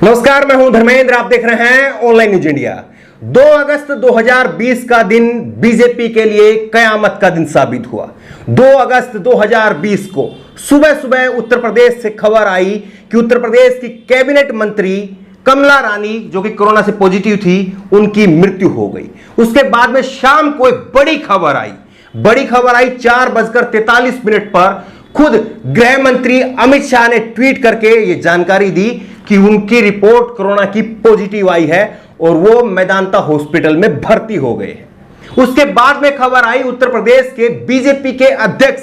नमस्कार, मैं हूं धर्मेंद्र। आप देख रहे हैं ऑनलाइन न्यूज इंडिया। 2 अगस्त 2020 का दिन बीजेपी के लिए कयामत का दिन साबित हुआ। 2 अगस्त 2020 को सुबह सुबह उत्तर प्रदेश से खबर आई कि उत्तर प्रदेश की कैबिनेट मंत्री कमला रानी, जो कि कोरोना से पॉजिटिव थी, उनकी मृत्यु हो गई। उसके बाद में शाम को एक बड़ी खबर आई 4:43 पर खुद गृह मंत्री अमित शाह ने ट्वीट करके यह जानकारी दी कि उनकी रिपोर्ट कोरोना की पॉजिटिव आई है और वो मेदांता हॉस्पिटल में भर्ती हो गए हैं। उसके बाद में खबर आई उत्तर प्रदेश के बीजेपी के अध्यक्ष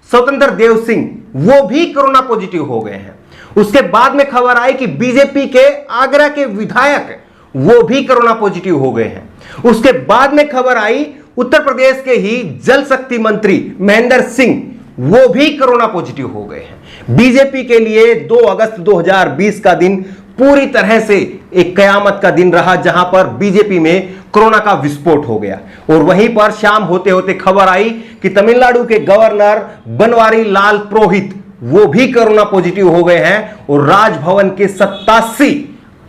स्वतंत्र देव सिंह, वो भी कोरोना पॉजिटिव हो गए हैं। उसके बाद में खबर आई कि बीजेपी के आगरा के विधायक वो भी कोरोना पॉजिटिव हो गए हैं। उसके बाद में खबर आई उत्तर प्रदेश के ही जल शक्ति मंत्री महेंद्र सिंह, वो भी कोरोना पॉजिटिव हो गए हैं। बीजेपी के लिए 2 अगस्त 2020 का दिन पूरी तरह से एक कयामत का दिन रहा, जहां पर बीजेपी में कोरोना का विस्फोट हो गया। और वहीं पर शाम होते होते खबर आई कि तमिलनाडु के गवर्नर बनवारी लाल पुरोहित, वो भी कोरोना पॉजिटिव हो गए हैं और राजभवन के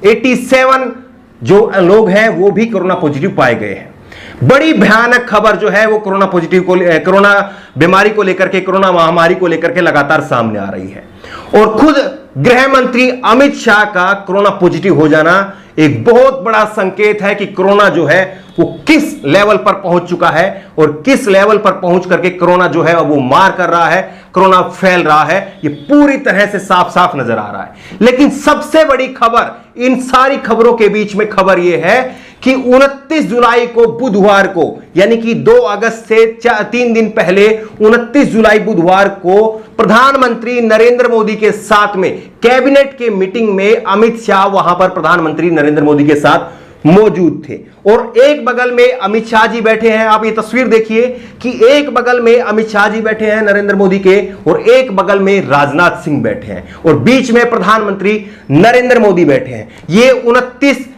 87 जो लोग हैं वो भी कोरोना पॉजिटिव पाए गए हैं। बड़ी भयानक खबर जो है वो कोरोना बीमारी को लेकर के, कोरोना महामारी को लेकर के लगातार सामने आ रही है। और खुद गृह मंत्री अमित शाह का कोरोना पॉजिटिव हो जाना एक बहुत बड़ा संकेत है कि कोरोना जो है वो किस लेवल पर पहुंच चुका है और किस लेवल पर पहुंच करके कोरोना जो है वो मार कर रहा है, कोरोना फैल रहा है। ये पूरी तरह से साफ साफ नजर आ रहा है। लेकिन सबसे बड़ी खबर, इन सारी खबरों के बीच में खबर यह है कि 29 जुलाई को बुधवार को, यानी कि 2 अगस्त से 3 दिन पहले 29 जुलाई बुधवार को प्रधानमंत्री नरेंद्र मोदी के साथ में कैबिनेट के मीटिंग में अमित शाह वहां पर प्रधानमंत्री नरेंद्र मोदी के साथ मौजूद थे। और एक बगल में अमित शाह जी बैठे हैं। आप ये तस्वीर देखिए कि एक बगल में अमित शाह जी बैठे हैं नरेंद्र मोदी के, और एक बगल में राजनाथ सिंह बैठे हैं, और बीच में प्रधानमंत्री नरेंद्र मोदी बैठे हैं। ये 29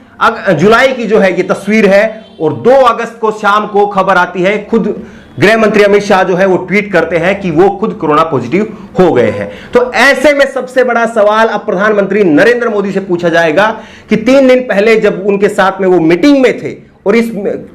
जुलाई की जो है ये तस्वीर है। और 2 अगस्त को शाम को खबर आती है, खुद गृह मंत्री अमित शाह जो है वो ट्वीट करते हैं कि वो खुद कोरोना पॉजिटिव हो गए हैं। तो ऐसे में सबसे बड़ा सवाल अब प्रधानमंत्री नरेंद्र मोदी से पूछा जाएगा कि 3 दिन पहले जब उनके साथ में वो मीटिंग में थे, और इस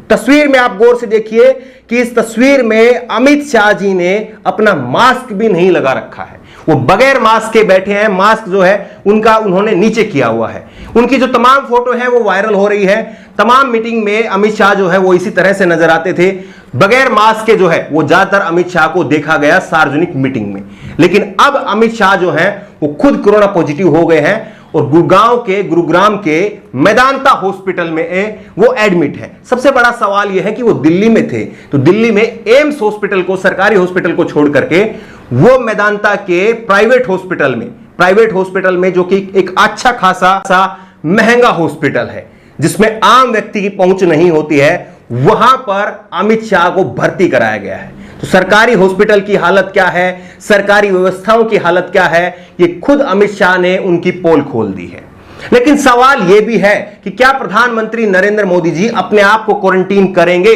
तस्वीर में आप गौर से देखिए कि इस तस्वीर में अमित शाह जी ने अपना मास्क भी नहीं लगा रखा है, वो बगैर मास्क के बैठे हैं। मास्क जो है उनका उन्होंने नीचे किया हुआ है। उनकी जो तमाम फोटो है वो वायरल हो रही है। तमाम मीटिंग में अमित शाह जो है वो इसी तरह से नजर आते थे, बगैर मास्क के जो है वो ज्यादातर अमित शाह को देखा गया सार्वजनिक मीटिंग में। लेकिन अब अमित शाह जो है वो खुद कोरोना पॉजिटिव हो गए हैं और गुरुग्राम के मेदांता हॉस्पिटल में वो एडमिट है। सबसे बड़ा सवाल यह है कि वो दिल्ली में थे, तो दिल्ली में एम्स हॉस्पिटल को, सरकारी हॉस्पिटल को छोड़ करके वो मेदांता के प्राइवेट हॉस्पिटल में, जो कि एक अच्छा खासा महंगा हॉस्पिटल है जिसमें आम व्यक्ति की पहुंच नहीं होती है, वहां पर अमित शाह को भर्ती कराया गया है। तो सरकारी हॉस्पिटल की हालत क्या है, सरकारी व्यवस्थाओं की हालत क्या है, ये खुद अमित शाह ने उनकी पोल खोल दी है। लेकिन सवाल यह भी है कि क्या प्रधानमंत्री नरेंद्र मोदी जी अपने आप को क्वारंटीन करेंगे,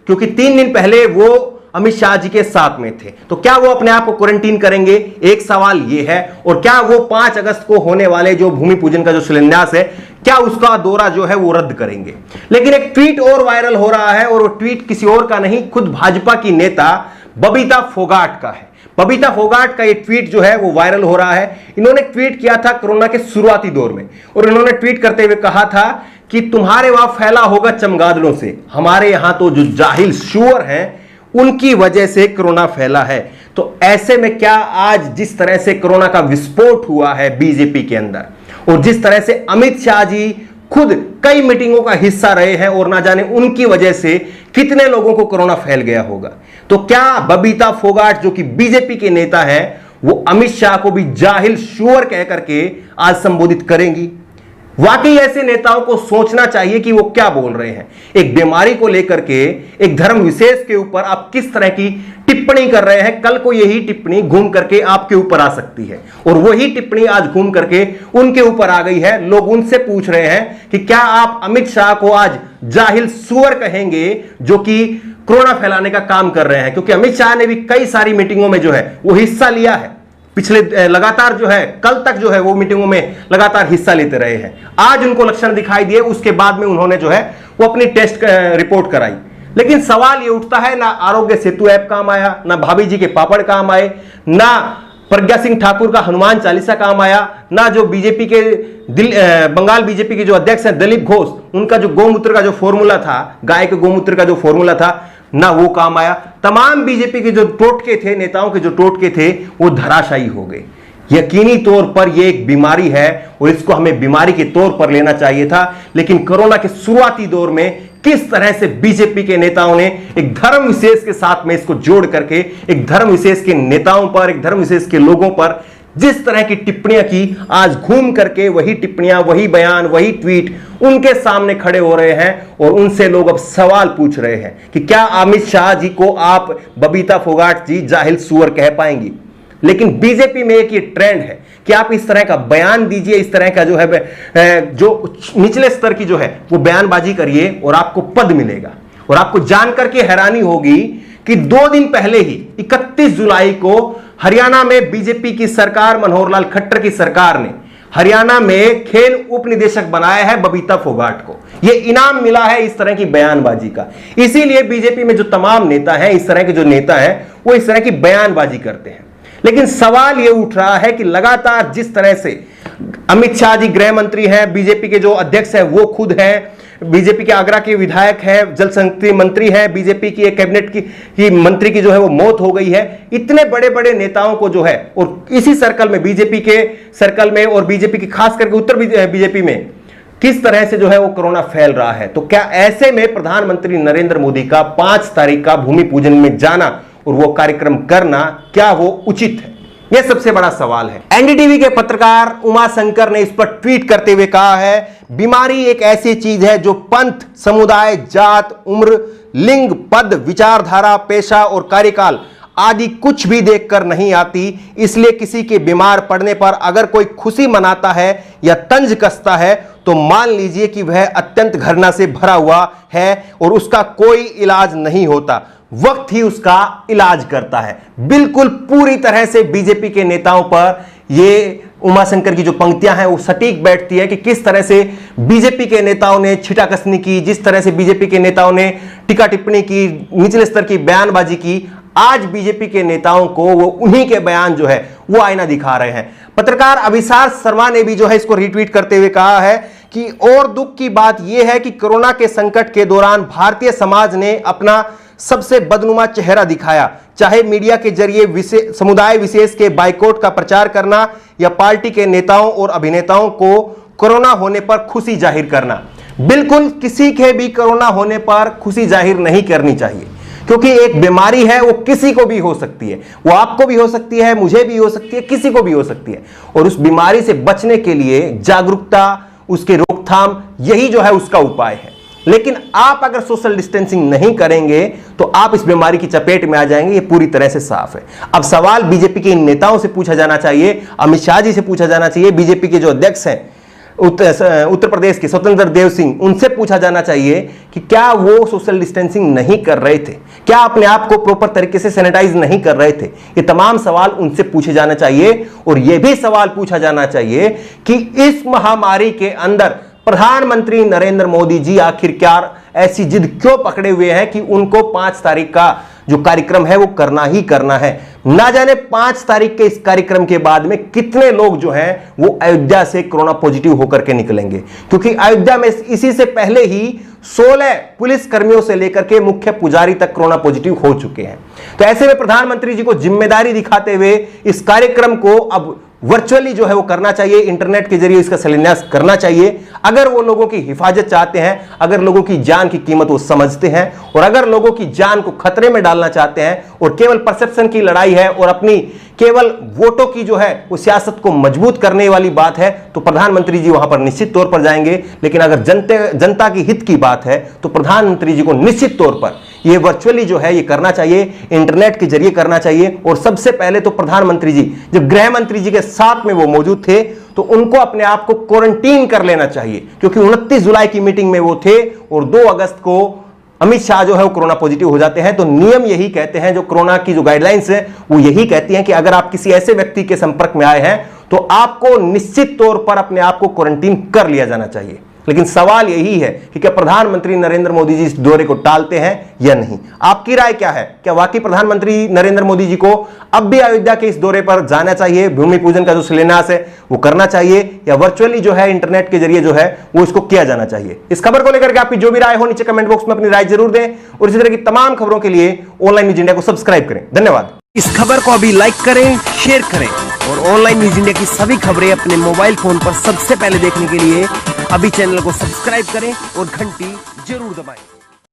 क्योंकि 3 दिन पहले वो अमित शाह जी के साथ में थे, तो क्या वो अपने आप को क्वारंटीन करेंगे, एक सवाल यह है। और क्या वो 5 अगस्त को होने वाले जो भूमि पूजन का जो शिलान्यास है, क्या उसका दौरा जो है वो रद्द करेंगे। लेकिन एक ट्वीट और वायरल हो रहा है, और वो ट्वीट किसी और का नहीं, खुद भाजपा की नेता बबीता फोगाट का है। बबीता फोगाट का ये ट्वीट जो है वो वायरल हो रहा है। इन्होंने ट्वीट किया था कोरोना के शुरुआती दौर में, और इन्होंने ट्वीट करते हुए कहा था कि तुम्हारे वहां फैला होगा चमगादड़ों से, हमारे यहां तो जो जाहिल शुअर हैं उनकी वजह से कोरोना फैला है। तो ऐसे में क्या आज जिस तरह से कोरोना का विस्फोट हुआ है बीजेपी के अंदर, और जिस तरह से अमित शाह जी खुद कई मीटिंगों का हिस्सा रहे हैं और ना जाने उनकी वजह से कितने लोगों को कोरोना फैल गया होगा, तो क्या बबीता फोगाट जो कि बीजेपी के नेता हैं वो अमित शाह को भी जाहिल शुअर कह करके आज संबोधित करेंगी? वाकई ऐसे नेताओं को सोचना चाहिए कि वो क्या बोल रहे हैं। एक बीमारी को लेकर के, एक धर्म विशेष के ऊपर आप किस तरह की टिप्पणी कर रहे हैं, कल को यही टिप्पणी घूम करके आपके ऊपर आ सकती है। और वही टिप्पणी आज घूम करके उनके ऊपर आ गई है। लोग उनसे पूछ रहे हैं कि क्या आप अमित शाह को आज जाहिल सुअर कहेंगे जो कि कोरोना फैलाने का काम कर रहे हैं, क्योंकि अमित शाह ने भी कई सारी मीटिंगों में जो है वो हिस्सा लिया है। पिछले लगातार जो है कल तक जो है वो मीटिंगों में लगातार हिस्सा लेते रहे हैं। आज उनको लक्षण दिखाई दिए, उसके बाद में उन्होंने जो है वो अपनी टेस्ट रिपोर्ट कराई। लेकिन सवाल ये उठता है, ना आरोग्य सेतु ऐप काम आया, ना भाभी जी के पापड़ काम आए, ना प्रज्ञा सिंह ठाकुर का हनुमान चालीसा काम आया, ना जो बीजेपी के बंगाल बीजेपी के जो अध्यक्ष हैं दिलीप घोष, उनका जो गोमूत्र का जो फॉर्मूला था, गाय के गोमूत्र का जो फॉर्मूला था, ना वो काम आया। तमाम बीजेपी के जो टोटके थे, नेताओं के जो टोटके थे, वो धराशायी हो गए। यकीनी तौर पर यह एक बीमारी है और इसको हमें बीमारी के तौर पर लेना चाहिए था। लेकिन कोरोना के शुरुआती दौर में किस तरह से बीजेपी के नेताओं ने एक धर्म विशेष के साथ में इसको जोड़ करके एक धर्म विशेष के नेताओं पर, एक धर्म विशेष के लोगों पर जिस तरह की टिप्पणियां की, आज घूम करके वही टिप्पणियां, वही बयान, वही ट्वीट उनके सामने खड़े हो रहे हैं और उनसे लोग अब सवाल पूछ रहे हैं कि क्या अमित शाह जी को आप बबीता फोगाट जी जाहिल सुअर कह पाएंगी। लेकिन बीजेपी में एक ये ट्रेंड है कि आप इस तरह का बयान दीजिए, इस तरह का जो है जो निचले स्तर की जो है वो बयानबाजी करिए और आपको पद मिलेगा। और आपको जानकर के हैरानी होगी कि 2 दिन पहले ही 31 जुलाई को हरियाणा में बीजेपी की सरकार, मनोहर लाल खट्टर की सरकार ने हरियाणा में खेल उप निदेशक बनाया है बबीता फोगाट को। यह इनाम मिला है इस तरह की बयानबाजी का। इसीलिए बीजेपी में जो तमाम नेता हैं, इस तरह के जो नेता हैं, वो इस तरह की बयानबाजी करते हैं। लेकिन सवाल यह उठ रहा है कि लगातार जिस तरह से अमित शाह जी गृह मंत्री हैं, बीजेपी के जो अध्यक्ष हैं वो खुद हैं, बीजेपी के आगरा के विधायक हैं, जल शक्ति मंत्री हैं, बीजेपी की एक कैबिनेट की मंत्री की जो है वो मौत हो गई है। इतने बड़े बड़े नेताओं को जो है, और इसी सर्कल में, बीजेपी के सर्कल में और बीजेपी की खास करके उत्तर बीजेपी में किस तरह से जो है वो कोरोना फैल रहा है। तो क्या ऐसे में प्रधानमंत्री नरेंद्र मोदी का 5 तारीख का भूमि पूजन में जाना और वो कार्यक्रम करना, क्या वो उचित है? यह सबसे बड़ा सवाल है। एनडीटीवी के पत्रकार उमा शंकर ने इस पर ट्वीट करते हुए कहा है, बीमारी एक ऐसी चीज है जो पंथ, समुदाय, जात, उम्र, लिंग, पद, विचारधारा, पेशा और कार्यकाल आदि कुछ भी देखकर नहीं आती। इसलिए किसी के बीमार पड़ने पर अगर कोई खुशी मनाता है या तंज कसता है तो मान लीजिए कि वह अत्यंत घृणा से भरा हुआ है और उसका कोई इलाज नहीं होता, वक्त ही उसका इलाज करता है। बिल्कुल पूरी तरह से बीजेपी के नेताओं पर ये उमाशंकर की जो पंक्तियां हैं वो सटीक बैठती है कि किस तरह से बीजेपी के नेताओं ने छिटाकसनी की, जिस तरह से बीजेपी के नेताओं ने टीका टिप्पणी की, निचले स्तर की बयानबाजी की। आज बीजेपी के नेताओं को वो उन्हीं के बयान जो है वो आईना दिखा रहे हैं। पत्रकार अभिसार शर्मा ने भी जो है इसको रिट्वीट करते हुए कहा है कि और दुख की बात यह है कि कोरोना के संकट के दौरान भारतीय समाज ने अपना सबसे बदनुमा चेहरा दिखाया, चाहे मीडिया के जरिए समुदाय विशेष के बाइकआउट का प्रचार करना या पार्टी के नेताओं और अभिनेताओं को कोरोना होने पर खुशी जाहिर करना। बिल्कुल किसी के भी कोरोना होने पर खुशी जाहिर नहीं करनी चाहिए, क्योंकि एक बीमारी है, वो किसी को भी हो सकती है, वो आपको भी हो सकती है, मुझे भी हो सकती है, किसी को भी हो सकती है। और उस बीमारी से बचने के लिए जागरूकता, उसके रोकथाम, यही जो है उसका उपाय है। लेकिन आप अगर सोशल डिस्टेंसिंग नहीं करेंगे तो आप इस बीमारी की चपेट में आ जाएंगे, ये पूरी तरह से साफ है। अब सवाल बीजेपी के इन नेताओं से पूछा जाना चाहिए, अमित शाह जी से पूछा जाना चाहिए, बीजेपी के जो अध्यक्ष हैं उत्तर प्रदेश के स्वतंत्र देव सिंह, उनसे पूछा जाना चाहिए कि क्या वो सोशल डिस्टेंसिंग नहीं कर रहे थे, क्या अपने आप को प्रॉपर तरीके से सैनिटाइज नहीं कर रहे थे। ये तमाम सवाल उनसे पूछे जाना चाहिए। और यह भी सवाल पूछा जाना चाहिए कि इस महामारी के अंदर प्रधानमंत्री नरेंद्र मोदी जी आखिरकार ऐसी जिद क्यों पकड़े हुए हैं कि उनको 5 तारीख का जो कार्यक्रम है वो करना ही करना है। ना जाने 5 तारीख के इस कार्यक्रम के बाद में कितने लोग जो हैं वो अयोध्या से कोरोना पॉजिटिव होकर के निकलेंगे, क्योंकि अयोध्या में इसी से पहले ही 16 पुलिस कर्मियों से लेकर के मुख्य पुजारी तक कोरोना पॉजिटिव हो चुके हैं। तो ऐसे में प्रधानमंत्री जी को जिम्मेदारी दिखाते हुए इस कार्यक्रम को अब वर्चुअली जो है वो करना चाहिए, इंटरनेट के जरिए इसका शिलान्यास करना चाहिए। अगर वो लोगों की हिफाजत चाहते हैं, अगर लोगों की जान की कीमत वो समझते हैं और अगर लोगों की जान को खतरे में डालना चाहते हैं और केवल परसेप्शन की लड़ाई है और अपनी केवल वोटों की जो है वो सियासत को मजबूत करने वाली बात है, तो प्रधानमंत्री जी वहां पर निश्चित तौर पर जाएंगे। लेकिन अगर जनता की हित की बात है तो प्रधानमंत्री जी को निश्चित तौर पर ये वर्चुअली जो है ये करना चाहिए, इंटरनेट के जरिए करना चाहिए। और सबसे पहले तो प्रधानमंत्री जी जब गृह मंत्री जी के साथ में वो मौजूद थे तो उनको अपने आप को क्वारंटीन कर लेना चाहिए, क्योंकि 29 जुलाई की मीटिंग में वो थे और 2 अगस्त को अमित शाह जो है वो कोरोना पॉजिटिव हो जाते हैं, तो नियम यही कहते हैं, जो कोरोना की जो गाइडलाइंस है वो यही कहती हैं कि अगर आप किसी ऐसे व्यक्ति के संपर्क में आए हैं तो आपको निश्चित तौर पर अपने आप को क्वारंटीन कर लिया जाना चाहिए। लेकिन सवाल यही है कि क्या प्रधानमंत्री नरेंद्र मोदी जी इस दौरे को टालते हैं या नहीं? आपकी राय क्या है? क्या वाकई प्रधानमंत्री नरेंद्र मोदी जी को अब भी अयोध्या के इस दौरे पर जाना चाहिए, भूमि पूजन का जो शिलान्यास है वो करना चाहिए, या वर्चुअली जो है इंटरनेट के जरिए जो है वो इसको किया जाना चाहिए? इस खबर को लेकर के आपकी जो भी राय हो नीचे कमेंट बॉक्स में अपनी राय जरूर दें, और इसी तरह की तमाम खबरों के लिए ऑनलाइन न्यूज इंडिया को सब्सक्राइब करें। धन्यवाद। इस खबर को अभी लाइक करें, शेयर करें, और ऑनलाइन न्यूज इंडिया की सभी खबरें अपने मोबाइल फोन पर सबसे पहले देखने के लिए अभी चैनल को सब्सक्राइब करें और घंटी जरूर दबाएं।